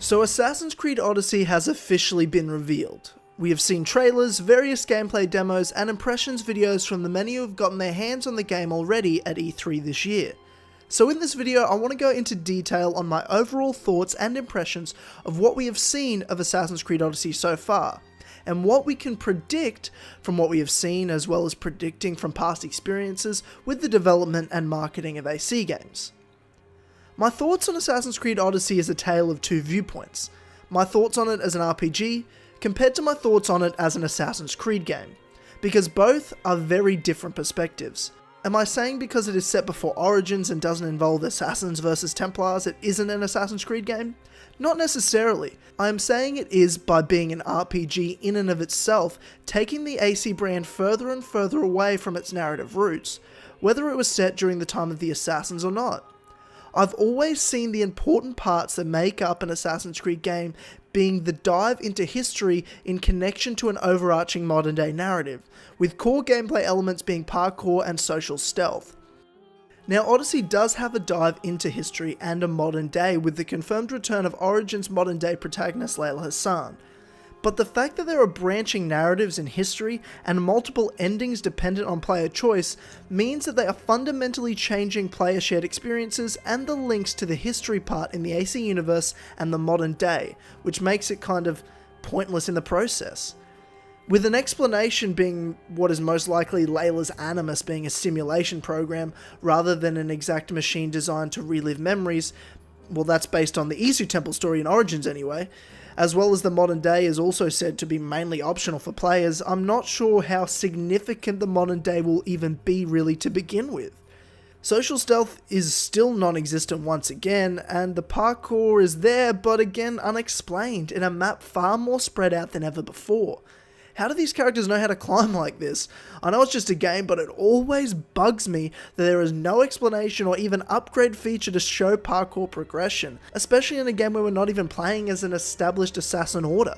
So Assassin's Creed Odyssey has officially been revealed. We have seen trailers, various gameplay demos, and impressions videos from the many who have gotten their hands on the game already at E3 this year. So in this video, I want to go into detail on my overall thoughts and impressions of what we have seen of Assassin's Creed Odyssey so far, and what we can predict from what we have seen, as well as predicting from past experiences with the development and marketing of AC games. My thoughts on Assassin's Creed Odyssey is a tale of two viewpoints. My thoughts on it as an RPG, compared to my thoughts on it as an Assassin's Creed game, because both are very different perspectives. Am I saying because it is set before Origins and doesn't involve Assassins versus Templars it isn't an Assassin's Creed game? Not necessarily. I am saying it is by being an RPG in and of itself, taking the AC brand further and further away from its narrative roots, whether it was set during the time of the Assassins or not. I've always seen the important parts that make up an Assassin's Creed game being the dive into history in connection to an overarching modern day narrative, with core gameplay elements being parkour and social stealth. Now Odyssey does have a dive into history and a modern day with the confirmed return of Origin's modern day protagonist Layla Hassan. But the fact that there are branching narratives in history and multiple endings dependent on player choice means that they are fundamentally changing player shared experiences and the links to the history part in the AC universe and the modern day, which makes it kind of pointless in the process. With an explanation being what is most likely Layla's animus being a simulation program rather than an exact machine designed to relive memories, well, that's based on the Isu Temple story in Origins anyway, as well as the modern day is also said to be mainly optional for players. I'm not sure how significant the modern day will even be really to begin with. Social stealth is still non-existent once again, and the parkour is there but again unexplained in a map far more spread out than ever before. How do these characters know how to climb like this? I know it's just a game, but it always bugs me that there is no explanation or even upgrade feature to show parkour progression, especially in a game where we're not even playing as an established assassin order.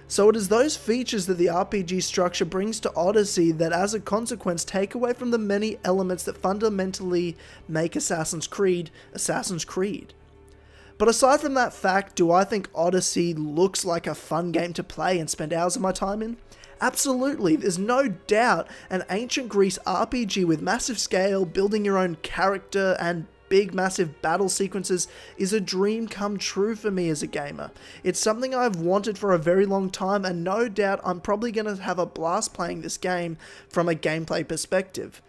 So it is those features that the RPG structure brings to Odyssey that as a consequence take away from the many elements that fundamentally make Assassin's Creed, Assassin's Creed. But aside from that fact, do I think Odyssey looks like a fun game to play and spend hours of my time in? Absolutely, there's no doubt an ancient Greece RPG with massive scale, building your own character, and big massive battle sequences is a dream come true for me as a gamer. It's something I've wanted for a very long time, and no doubt I'm probably going to have a blast playing this game from a gameplay perspective.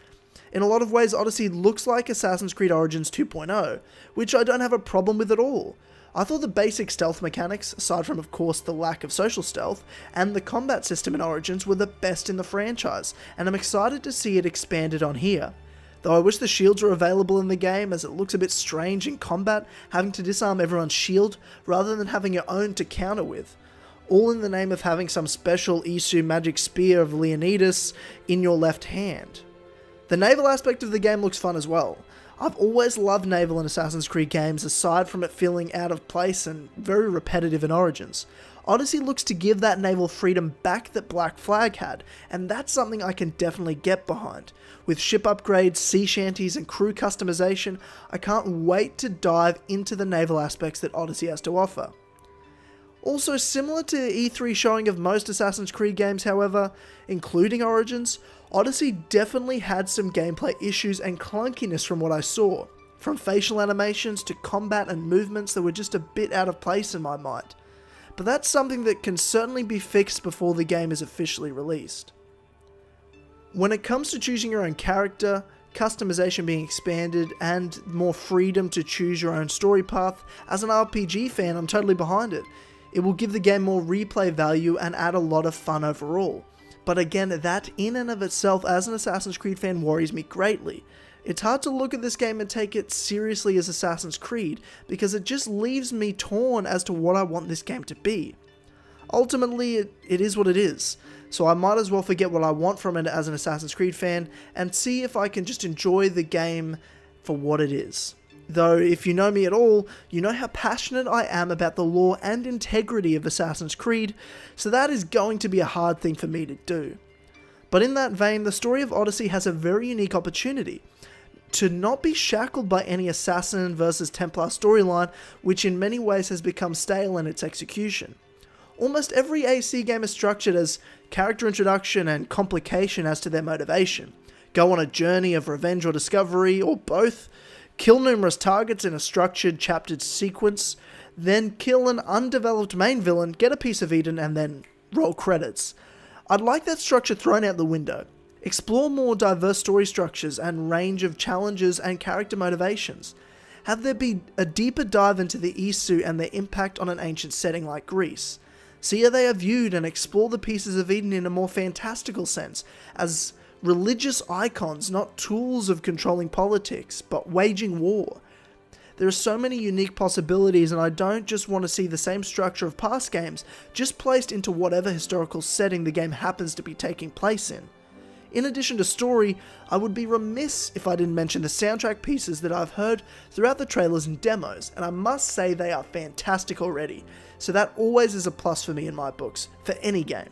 In a lot of ways, Odyssey looks like Assassin's Creed Origins 2.0, which I don't have a problem with at all. I thought the basic stealth mechanics, aside from of course the lack of social stealth, and the combat system in Origins were the best in the franchise, and I'm excited to see it expanded on here. Though I wish the shields were available in the game, as it looks a bit strange in combat, having to disarm everyone's shield rather than having your own to counter with. All in the name of having some special Isu magic spear of Leonidas in your left hand. The naval aspect of the game looks fun as well. I've always loved naval in Assassin's Creed games, aside from it feeling out of place and very repetitive in Origins. Odyssey looks to give that naval freedom back that Black Flag had, and that's something I can definitely get behind. With ship upgrades, sea shanties, and crew customization, I can't wait to dive into the naval aspects that Odyssey has to offer. Also, similar to E3 showing of most Assassin's Creed games, however, including Origins, Odyssey definitely had some gameplay issues and clunkiness from what I saw, from facial animations to combat and movements that were just a bit out of place in my mind. But that's something that can certainly be fixed before the game is officially released. When it comes to choosing your own character, customization being expanded, and more freedom to choose your own story path, as an RPG fan I'm totally behind it. It will give the game more replay value and add a lot of fun overall. But again, that in and of itself as an Assassin's Creed fan worries me greatly. It's hard to look at this game and take it seriously as Assassin's Creed, because it just leaves me torn as to what I want this game to be. Ultimately, it is what it is, so I might as well forget what I want from it as an Assassin's Creed fan, and see if I can just enjoy the game for what it is. Though, if you know me at all, you know how passionate I am about the lore and integrity of Assassin's Creed, so that is going to be a hard thing for me to do. But in that vein, the story of Odyssey has a very unique opportunity. to not be shackled by any Assassin versus Templar storyline, which in many ways has become stale in its execution. Almost every AC game is structured as character introduction and complication as to their motivation. Go on a journey of revenge or discovery, or both. Kill numerous targets in a structured, chaptered sequence. Then kill an undeveloped main villain, get a piece of Eden, and then roll credits. I'd like that structure thrown out the window. Explore more diverse story structures and range of challenges and character motivations. Have there be a deeper dive into the Isu and their impact on an ancient setting like Greece. See how they are viewed and explore the pieces of Eden in a more fantastical sense, as religious icons, not tools of controlling politics, but waging war. There are so many unique possibilities, and I don't just want to see the same structure of past games, just placed into whatever historical setting the game happens to be taking place in. In addition to story, I would be remiss if I didn't mention the soundtrack pieces that I've heard throughout the trailers and demos, and I must say they are fantastic already, so that always is a plus for me in my books, for any game.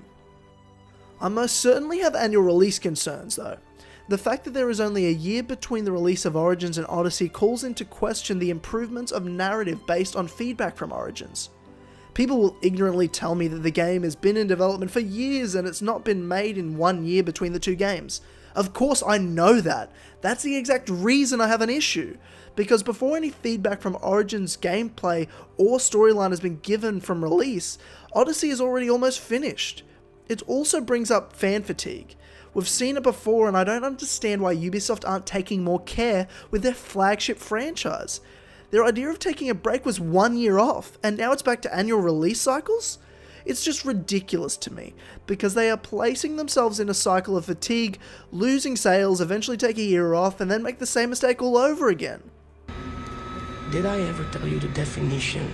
I most certainly have annual release concerns though. The fact that there is only a year between the release of Origins and Odyssey calls into question the improvements of narrative based on feedback from Origins. People will ignorantly tell me that the game has been in development for years and it's not been made in 1 year between the two games. Of course I know that. That's the exact reason I have an issue. Because before any feedback from Origins gameplay or storyline has been given from release, Odyssey is already almost finished. It also brings up fan fatigue. We've seen it before, and I don't understand why Ubisoft aren't taking more care with their flagship franchise. Their idea of taking a break was 1 year off, and now it's back to annual release cycles? It's just ridiculous to me, because they are placing themselves in a cycle of fatigue, losing sales, eventually take a year off, and then make the same mistake all over again. Did I ever tell you the definition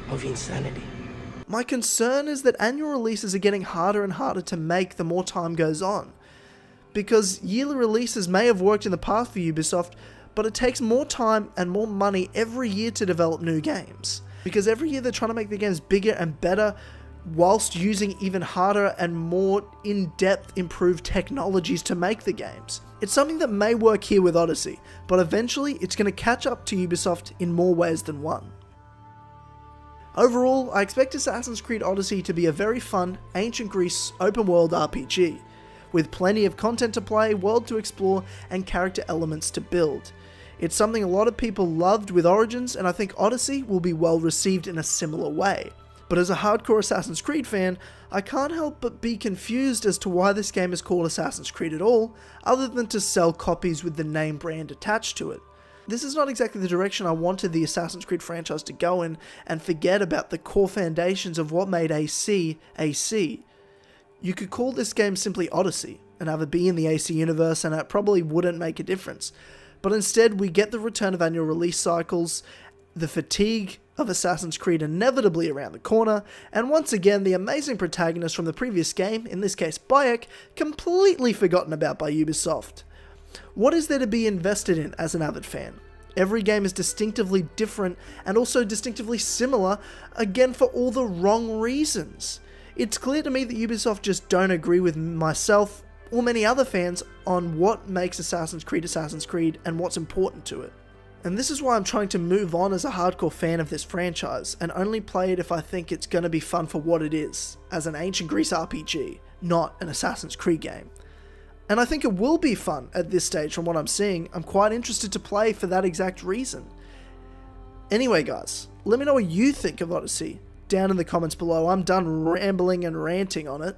of insanity? My concern is that annual releases are getting harder and harder to make the more time goes on. Because yearly releases may have worked in the past for Ubisoft, but it takes more time and more money every year to develop new games. Because every year they're trying to make the games bigger and better, whilst using even harder and more in-depth improved technologies to make the games. It's something that may work here with Odyssey, but eventually it's going to catch up to Ubisoft in more ways than one. Overall, I expect Assassin's Creed Odyssey to be a very fun, ancient Greece open-world RPG, with plenty of content to play, world to explore, and character elements to build. It's something a lot of people loved with Origins, and I think Odyssey will be well received in a similar way. But as a hardcore Assassin's Creed fan, I can't help but be confused as to why this game is called Assassin's Creed at all, other than to sell copies with the name brand attached to it. This is not exactly the direction I wanted the Assassin's Creed franchise to go in, and forget about the core foundations of what made AC, AC. You could call this game simply Odyssey, and have it be in the AC universe, and it probably wouldn't make a difference. But instead, we get the return of annual release cycles, the fatigue of Assassin's Creed inevitably around the corner, and once again the amazing protagonist from the previous game, in this case Bayek, completely forgotten about by Ubisoft. What is there to be invested in as an avid fan? Every game is distinctively different and also distinctively similar, again for all the wrong reasons. It's clear to me that Ubisoft just don't agree with myself or many other fans on what makes Assassin's Creed and what's important to it. And this is why I'm trying to move on as a hardcore fan of this franchise, and only play it if I think it's going to be fun for what it is, as an ancient Greece RPG, not an Assassin's Creed game. And I think it will be fun at this stage from what I'm seeing. I'm quite interested to play for that exact reason. Anyway guys, let me know what you think of Odyssey down in the comments below. I'm done rambling and ranting on it.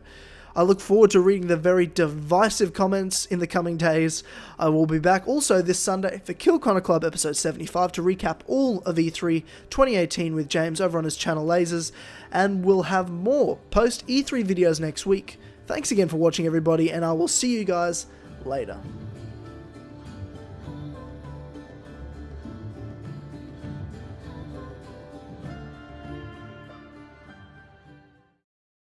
I look forward to reading the very divisive comments in the coming days. I will be back also this Sunday for Kill Connor Club episode 75 to recap all of E3 2018 with James over on his channel Lasers, and we'll have more post E3 videos next week. Thanks again for watching everybody, and I will see you guys later.